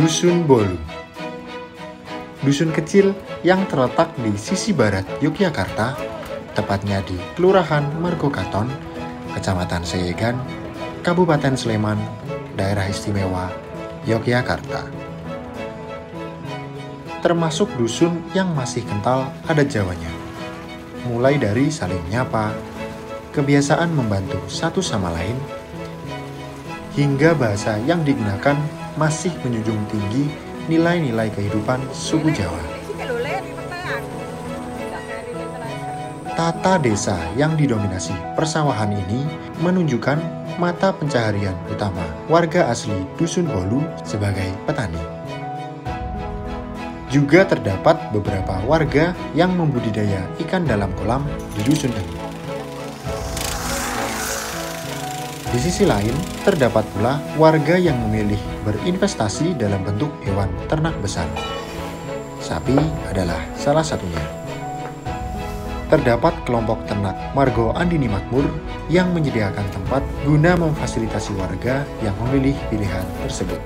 Dusun Bolu. Dusun kecil yang terletak di sisi barat Yogyakarta, tepatnya di Kelurahan Mergokaton, Kecamatan Seyegan, Kabupaten Sleman, Daerah Istimewa Yogyakarta. Termasuk dusun yang masih kental adat Jawanya, mulai dari saling menyapa, kebiasaan membantu satu sama lain, hingga bahasa yang digunakan masih menjunjung tinggi nilai-nilai kehidupan suku Jawa. Tata desa yang didominasi persawahan ini menunjukkan mata pencaharian utama warga asli Dusun Bolu sebagai petani. Juga terdapat beberapa warga yang membudidaya ikan dalam kolam di dusun ini. Di sisi lain, terdapat pula warga yang memilih berinvestasi dalam bentuk hewan ternak besar. Sapi adalah salah satunya. Terdapat kelompok ternak Margo Andini Makmur yang menyediakan tempat guna memfasilitasi warga yang memilih pilihan tersebut.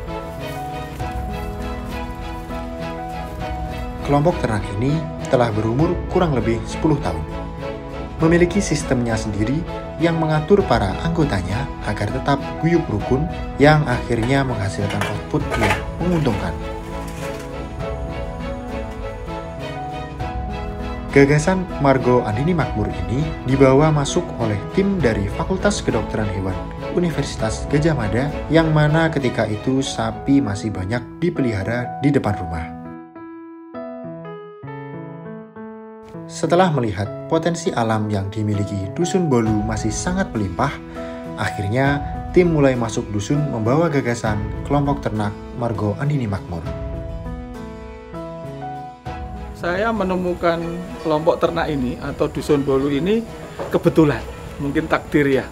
Kelompok ternak ini telah berumur kurang lebih 10 tahun. Memiliki sistemnya sendiri yang mengatur para anggotanya agar tetap guyup rukun yang akhirnya menghasilkan output yang menguntungkan. Gagasan Margo Andini Makmur ini dibawa masuk oleh tim dari Fakultas Kedokteran Hewan Universitas Gadjah Mada yang mana ketika itu sapi masih banyak dipelihara di depan rumah. Setelah melihat potensi alam yang dimiliki Dusun Bolu masih sangat melimpah, akhirnya tim mulai masuk dusun membawa gagasan kelompok ternak Margo Andini Makmur. Saya menemukan kelompok ternak ini atau Dusun Bolu ini kebetulan, mungkin takdir ya.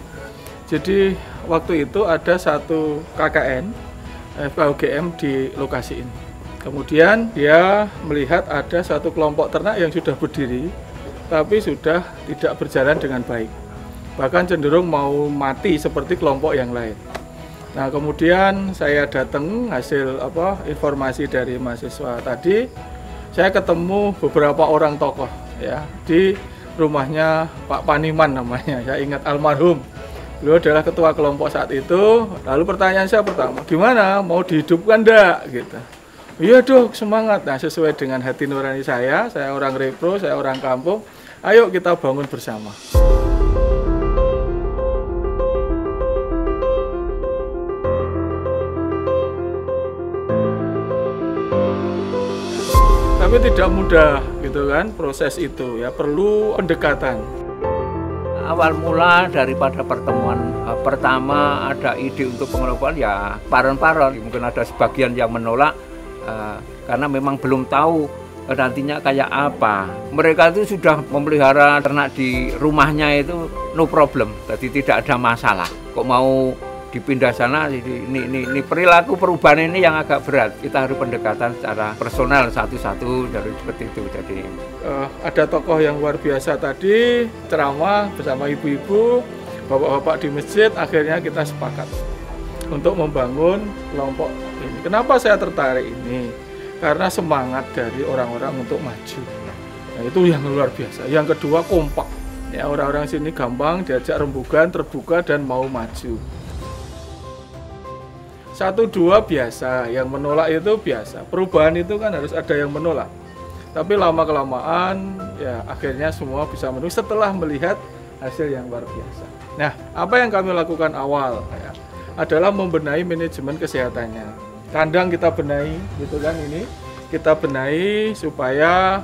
Jadi waktu itu ada satu KKN FKUGM di lokasi ini. Kemudian dia melihat ada satu kelompok ternak yang sudah berdiri, tapi sudah tidak berjalan dengan baik. Bahkan cenderung mau mati seperti kelompok yang lain. Nah kemudian saya datang hasil informasi dari mahasiswa tadi, saya ketemu beberapa orang tokoh ya di rumahnya Pak Paniman namanya, saya ingat almarhum. Beliau adalah ketua kelompok saat itu. Lalu pertanyaan saya pertama, gimana mau dihidupkan enggak gitu. Iya dok, semangat. Nah sesuai dengan hati nurani saya orang repro, saya orang kampung, ayo kita bangun bersama. Tapi tidak mudah gitu kan proses itu ya, perlu pendekatan. Awal mula daripada pertemuan pertama ada ide untuk pengelolaan ya paron-paron. Mungkin ada sebagian yang menolak karena memang belum tahu nantinya kayak apa. Mereka itu sudah memelihara ternak di rumahnya itu no problem, jadi tidak ada masalah. Kok mau dipindah sana, ini perilaku perubahan ini yang agak berat. Kita harus pendekatan secara personal satu-satu dari seperti itu. Jadi ada tokoh yang luar biasa tadi ceramah bersama ibu-ibu, bapak-bapak di masjid. Akhirnya kita sepakat untuk membangun kelompok ini. Kenapa saya tertarik ini? Karena semangat dari orang-orang untuk maju. Nah, itu yang luar biasa. Yang kedua kompak. Ya, orang-orang sini gampang diajak rembugan, terbuka dan mau maju. 1-2 biasa, yang menolak itu biasa. Perubahan itu kan harus ada yang menolak. Tapi lama-kelamaan ya akhirnya semua bisa menunggu setelah melihat hasil yang luar biasa. Nah, apa yang kami lakukan awal ya, adalah membenahi manajemen kesehatannya. Kandang kita benahi, gitu kan ini. Kita benahi supaya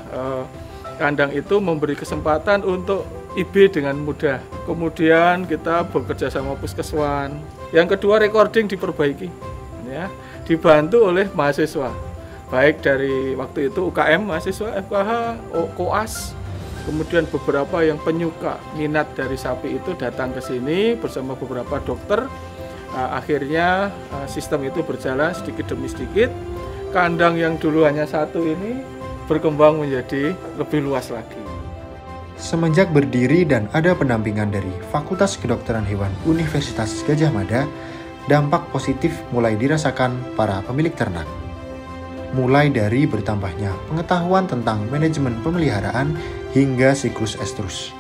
kandang itu memberi kesempatan untuk IB dengan mudah. Kemudian kita bekerja sama puskeswan. Yang kedua recording diperbaiki, ya, dibantu oleh mahasiswa. Baik dari waktu itu UKM mahasiswa FKH, Koas, kemudian beberapa yang penyuka minat dari sapi itu datang ke sini bersama beberapa dokter. Akhirnya sistem itu berjalan sedikit demi sedikit. Kandang yang dulu hanya satu ini berkembang menjadi lebih luas lagi. Semenjak berdiri dan ada pendampingan dari Fakultas Kedokteran Hewan Universitas Gadjah Mada, dampak positif mulai dirasakan para pemilik ternak. mulai dari bertambahnya pengetahuan tentang manajemen pemeliharaan hingga siklus estrus,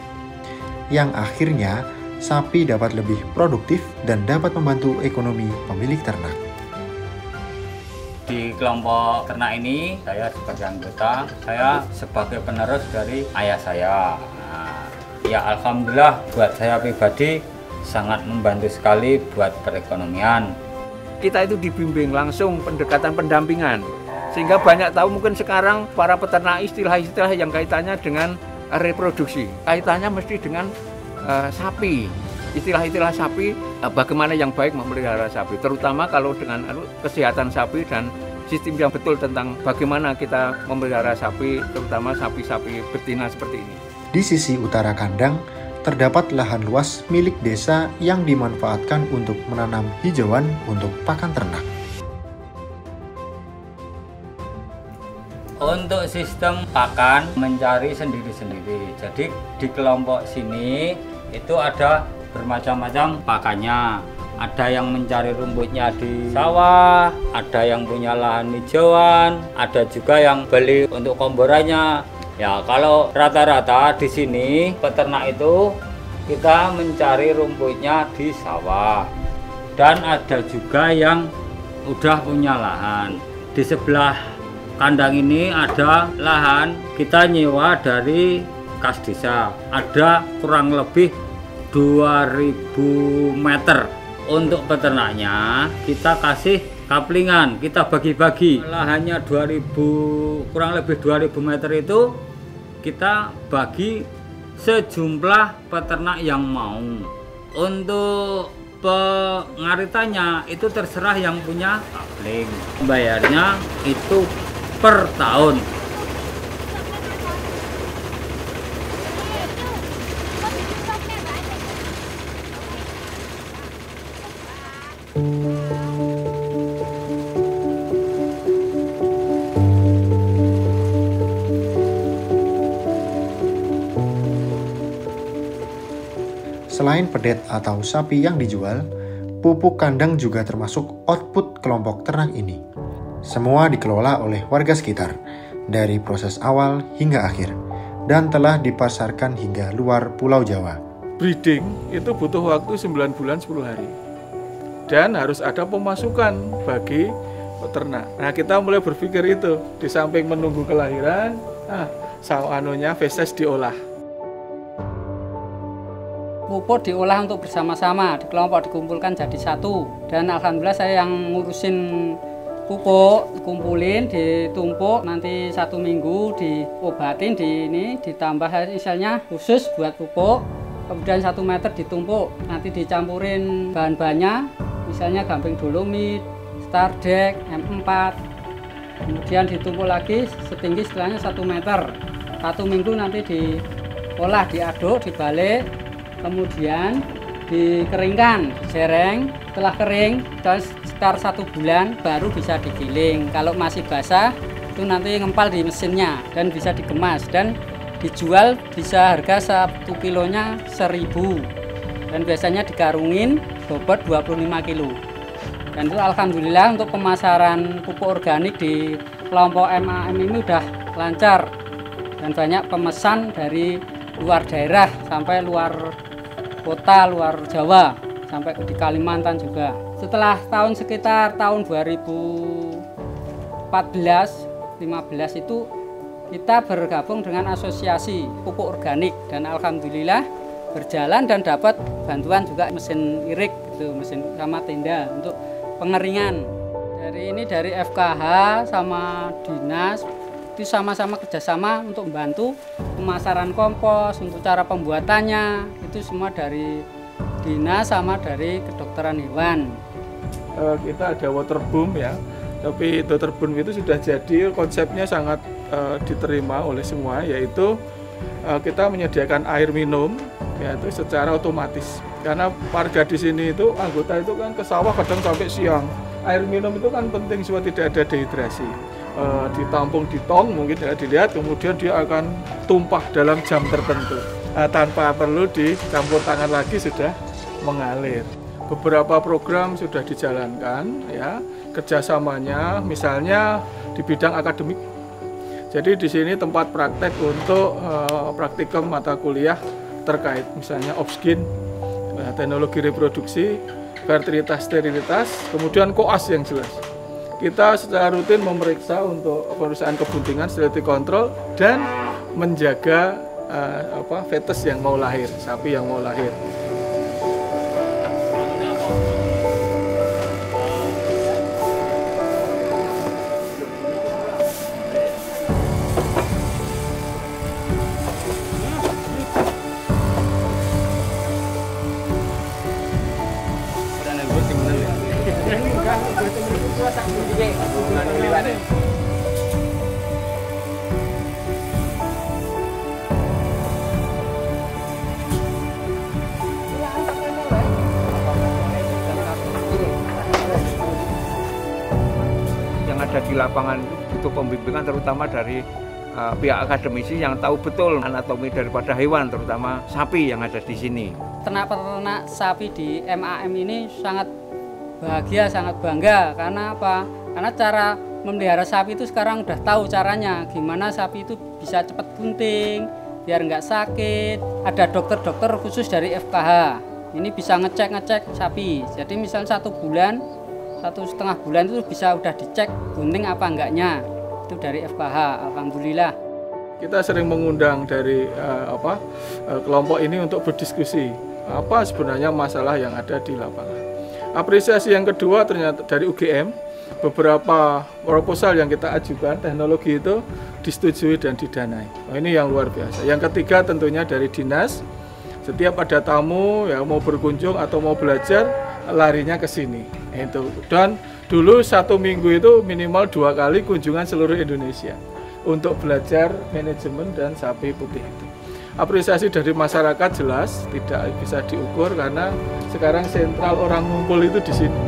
yang akhirnya sapi dapat lebih produktif dan dapat membantu ekonomi pemilik ternak. Di kelompok ternak ini, saya sebagai anggota, saya sebagai penerus dari ayah saya. Ya alhamdulillah buat saya pribadi sangat membantu sekali buat perekonomian. Kita itu dibimbing langsung pendekatan pendampingan. Sehingga banyak tahu mungkin sekarang para peternak istilah-istilah yang kaitannya dengan reproduksi. Kaitannya mesti dengan sapi. Istilah-istilah sapi, bagaimana yang baik memelihara sapi, terutama kalau dengan kesehatan sapi dan sistem yang betul tentang bagaimana kita memelihara sapi, terutama sapi-sapi betina seperti ini. Di sisi utara kandang, terdapat lahan luas milik desa yang dimanfaatkan untuk menanam hijauan untuk pakan ternak. Untuk sistem pakan mencari sendiri-sendiri. Jadi di kelompok sini itu ada bermacam-macam pakannya. Ada yang mencari rumputnya di sawah, ada yang punya lahan hijauan, ada juga yang beli untuk komborannya. Ya, kalau rata-rata di sini peternak itu kita mencari rumputnya di sawah. Dan ada juga yang udah punya lahan. Di sebelah kandang ini ada lahan kita nyewa dari kas desa. Ada kurang lebih 2000 meter. Untuk peternaknya kita kasih kaplingan, kita bagi-bagi. Lahannya 2000, kurang lebih 2000 meter itu kita bagi sejumlah peternak yang mau. Untuk pengaritannya itu terserah yang punya kapling. Bayarnya itu per tahun. Selain pedet atau sapi yang dijual, pupuk kandang juga termasuk output kelompok ternak ini. Semua dikelola oleh warga sekitar, dari proses awal hingga akhir, dan telah dipasarkan hingga luar Pulau Jawa. Breeding itu butuh waktu 9 bulan 10 hari. Dan harus ada pemasukan bagi peternak. Nah, kita mulai berpikir itu. Di samping menunggu kelahiran, feses diolah. Pupuk diolah untuk bersama-sama, di kelompok dikumpulkan jadi satu. Dan alhamdulillah saya yang ngurusin pupuk, dikumpulin, ditumpuk, nanti 1 minggu diobatin, ditambah misalnya khusus buat pupuk. Kemudian 1 meter ditumpuk, nanti dicampurin bahan-bahannya, misalnya gamping dolomit, Stardek, M4. Kemudian ditumpuk lagi setinggi setelahnya 1 meter. 1 minggu nanti diolah, diaduk, dibalik. Kemudian dikeringkan, disereng. Setelah kering, sekitar 1 bulan baru bisa digiling. Kalau masih basah, itu nanti ngempal di mesinnya dan bisa dikemas dan dijual bisa harga 1 kilonya 1.000. Dan biasanya dikarungin bobot 25 kilo. Dan itu alhamdulillah untuk pemasaran pupuk organik di kelompok MAM ini udah lancar. Dan banyak pemesan dari luar daerah sampai luar kota, luar Jawa, sampai di Kalimantan juga. Setelah sekitar tahun 2014-15 itu kita bergabung dengan asosiasi pupuk organik dan alhamdulillah berjalan dan dapat bantuan juga mesin irik, mesin sama tenda untuk pengeringan. Dari FKH sama dinas itu sama-sama kerjasama untuk membantu pemasaran kompos, untuk cara pembuatannya, itu semua dari dinas sama dari kedokteran hewan. Kita ada waterboom ya, tapi waterboom itu sudah jadi, konsepnya sangat diterima oleh semua, yaitu kita menyediakan air minum yaitu secara otomatis. Karena warga di sini itu, anggota itu kan ke sawah kadang sampai siang. Air minum itu kan penting supaya tidak ada dehidrasi. Ditampung di tong, mungkin tidak dilihat, kemudian dia akan tumpah dalam jam tertentu. Tanpa perlu dicampur tangan lagi sudah mengalir. Beberapa program sudah dijalankan, ya kerjasamanya, misalnya di bidang akademik. Jadi di sini tempat praktek untuk praktikum mata kuliah terkait misalnya Opskin, teknologi reproduksi, fertilitas sterilitas, kemudian koas yang jelas. Kita secara rutin memeriksa untuk pemeriksaan kebuntingan, sterility control, dan menjaga fetus yang mau lahir, sapi yang mau lahir. Yang ada di lapangan butuh pembimbingan terutama dari pihak akademisi yang tahu betul anatomi daripada hewan, terutama sapi yang ada di sini. Ternak-ternak sapi di MAM ini sangat bahagia, sangat bangga. Karena apa? Karena cara memelihara sapi itu sekarang udah tahu caranya. Gimana sapi itu bisa cepat bunting, biar nggak sakit. Ada dokter-dokter khusus dari FKH. Ini bisa ngecek sapi. Jadi misalnya 1 bulan, 1,5 bulan itu bisa udah dicek bunting apa enggaknya. Itu dari FKH, alhamdulillah. Kita sering mengundang dari kelompok ini untuk berdiskusi apa sebenarnya masalah yang ada di lapangan. Apresiasi yang kedua ternyata dari UGM, beberapa proposal yang kita ajukan teknologi itu disetujui dan didanai. Ini yang luar biasa. Yang ketiga tentunya dari dinas, setiap ada tamu yang mau berkunjung atau mau belajar larinya ke sini. Itu. Dan dulu 1 minggu itu minimal 2 kali kunjungan seluruh Indonesia untuk belajar manajemen dan sapi putih itu. Apresiasi dari masyarakat jelas tidak bisa diukur karena sekarang sentral orang ngumpul itu di sini.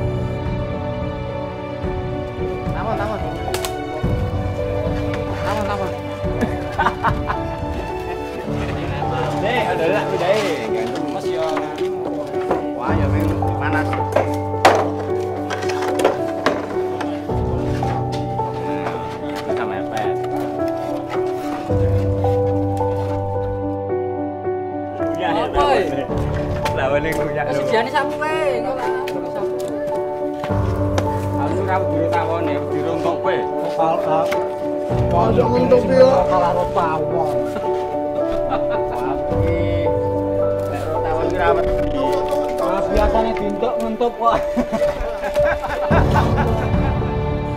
Sediane sampe kok lah. Aku ra biru tawone, biru entuk kowe. Masuk untuk yo kalah ro pawon. Tapi nek ro tawon ki ra biasane dintuk ngentup kok.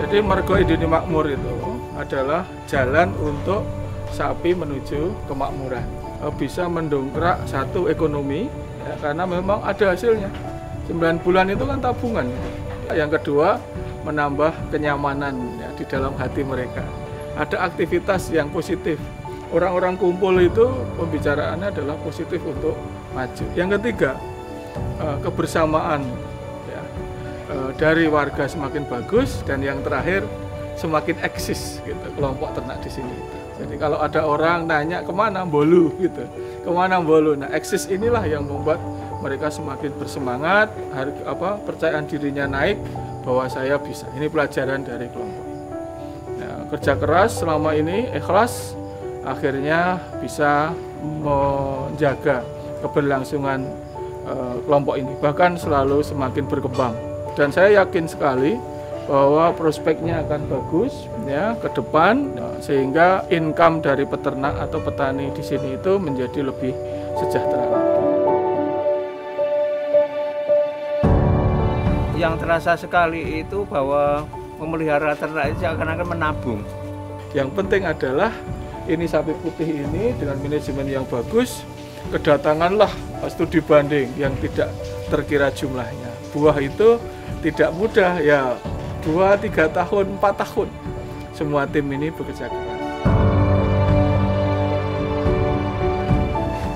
Jadi Margo Indini Makmur itu adalah jalan untuk sapi menuju kemakmuran. Bisa mendongkrak satu ekonomi, ya, karena memang ada hasilnya. 9 bulan itu kan tabungan. Yang kedua, menambah kenyamanan ya, di dalam hati mereka. Ada aktivitas yang positif. Orang-orang kumpul itu pembicaraannya adalah positif untuk maju. Yang ketiga, kebersamaan ya, dari warga semakin bagus, dan yang terakhir semakin eksis gitu, kelompok ternak di sini. Jadi kalau ada orang nanya kemana Bolu gitu, kemana Bolu. Nah, eksis inilah yang membuat mereka semakin bersemangat, percayaan dirinya naik bahwa saya bisa. Ini pelajaran dari kelompok. Nah, kerja keras selama ini ikhlas, akhirnya bisa menjaga keberlangsungan kelompok ini. Bahkan selalu semakin berkembang. Dan saya yakin sekali bahwa prospeknya akan bagus ya ke depan, sehingga income dari peternak atau petani di sini itu menjadi lebih sejahtera lagi. Yang terasa sekali itu bahwa memelihara ternak itu akan menabung. Yang penting adalah ini sapi putih ini dengan manajemen yang bagus, kedatanganlah studi banding yang tidak terkira jumlahnya. Buah itu tidak mudah ya, 2-3 tahun, 4 tahun. Semua tim ini bekerja keras.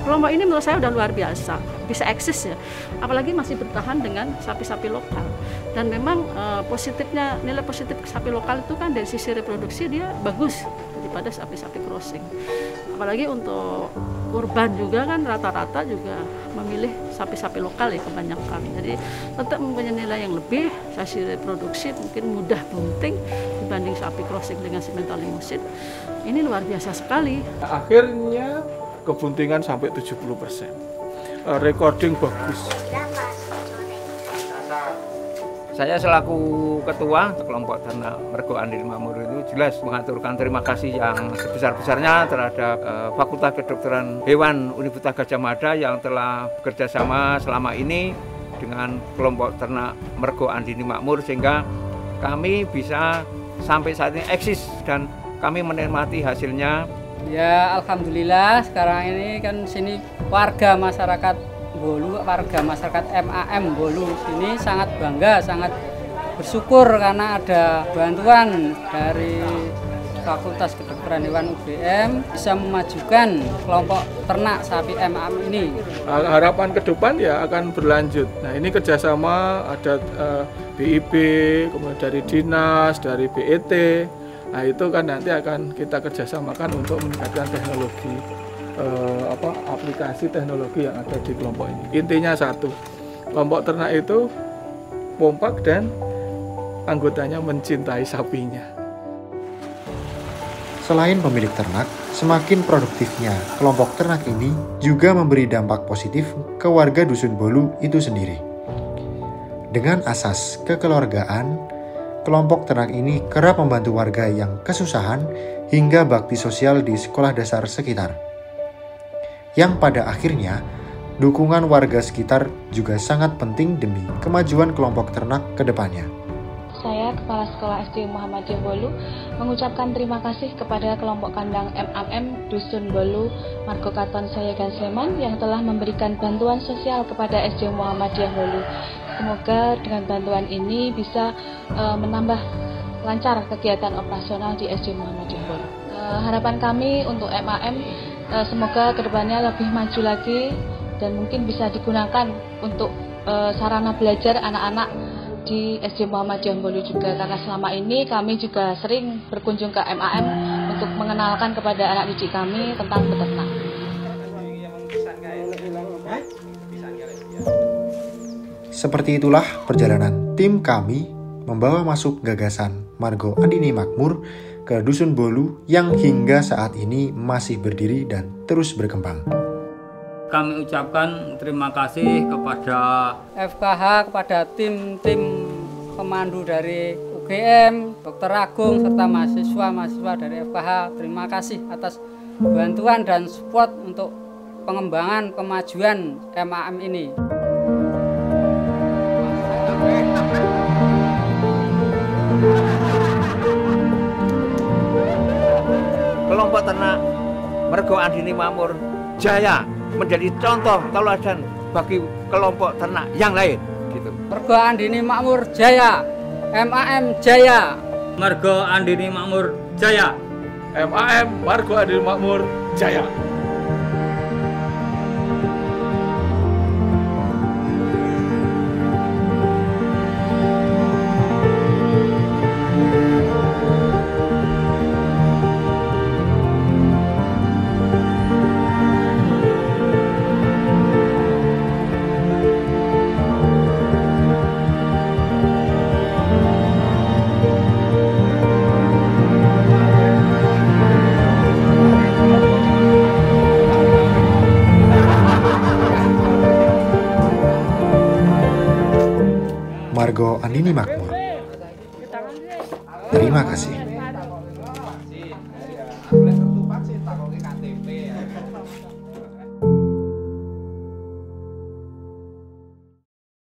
Kelompok ini menurut saya udah luar biasa, bisa eksis ya. Apalagi masih bertahan dengan sapi-sapi lokal. Dan memang positifnya, nilai positif sapi lokal itu kan dari sisi reproduksi dia bagus. Jadi daripada sapi-sapi crossing. Apalagi untuk kurban juga kan rata-rata juga memilih sapi-sapi lokal ya kebanyakan. Jadi tetap mempunyai nilai yang lebih, hasil reproduksi mungkin mudah bunting dibanding sapi crossing dengan simental limusin. Ini luar biasa sekali. Akhirnya kebuntingan sampai 70%. Recording bagus. Saya selaku ketua kelompok ternak Mergo Andini Makmur itu jelas mengaturkan terima kasih yang sebesar-besarnya terhadap Fakultas Kedokteran Hewan Universitas Gadjah Mada yang telah bekerja sama selama ini dengan kelompok ternak Mergo Andini Makmur sehingga kami bisa sampai saat ini eksis dan kami menikmati hasilnya. Ya alhamdulillah sekarang ini kan sini warga masyarakat Bolu, warga masyarakat MAM Bolu sini sangat bangga, sangat bersyukur karena ada bantuan dari Fakultas Kedokteran Hewan UGM bisa memajukan kelompok ternak sapi MAM ini. Harapan ke depan ya akan berlanjut. Nah ini kerjasama ada BIP, kemudian dari Dinas, dari BET. Nah itu kan nanti akan kita kerjasamakan untuk meningkatkan teknologi. Aplikasi teknologi yang ada di kelompok ini. Intinya satu, kelompok ternak itu kompak dan anggotanya mencintai sapinya. Selain pemilik ternak, semakin produktifnya kelompok ternak ini juga memberi dampak positif ke warga Dusun Bolu itu sendiri. Dengan asas kekeluargaan, kelompok ternak ini kerap membantu warga yang kesusahan hingga bakti sosial di sekolah dasar sekitar. Yang pada akhirnya, dukungan warga sekitar juga sangat penting demi kemajuan kelompok ternak ke depannya. Saya, Kepala Sekolah SD Muhammadiyah Bolu, mengucapkan terima kasih kepada kelompok kandang MAM Dusun Bolu, Margo Katon Sayagan Sleman yang telah memberikan bantuan sosial kepada SD Muhammadiyah Bolu. Semoga dengan bantuan ini bisa menambah lancar kegiatan operasional di SD Muhammadiyah Bolu. Harapan kami untuk MAM semoga kedepannya lebih maju lagi dan mungkin bisa digunakan untuk sarana belajar anak-anak di SD Muhammadiyah Bolu juga, karena selama ini kami juga sering berkunjung ke MAM untuk mengenalkan kepada anak didik kami tentang beternak. Seperti itulah perjalanan tim kami membawa masuk gagasan Mergo Andini Makmur ke Dusun Bolu yang hingga saat ini masih berdiri dan terus berkembang. Kami ucapkan terima kasih kepada FKH, kepada tim-tim pemandu dari UGM, Dr. Agung, serta mahasiswa-mahasiswa dari FKH. Terima kasih atas bantuan dan support untuk pengembangan kemajuan MAM ini. Kelompok ternak Mergo Andini Makmur Jaya menjadi contoh tauladan bagi kelompok ternak yang lain. Gitu. Mergo Andini Makmur Jaya, MAM Jaya. Mergo Andini Makmur Jaya. MAM Mergo Andini Makmur Jaya. Mergo Andini Makmur. Terima kasih.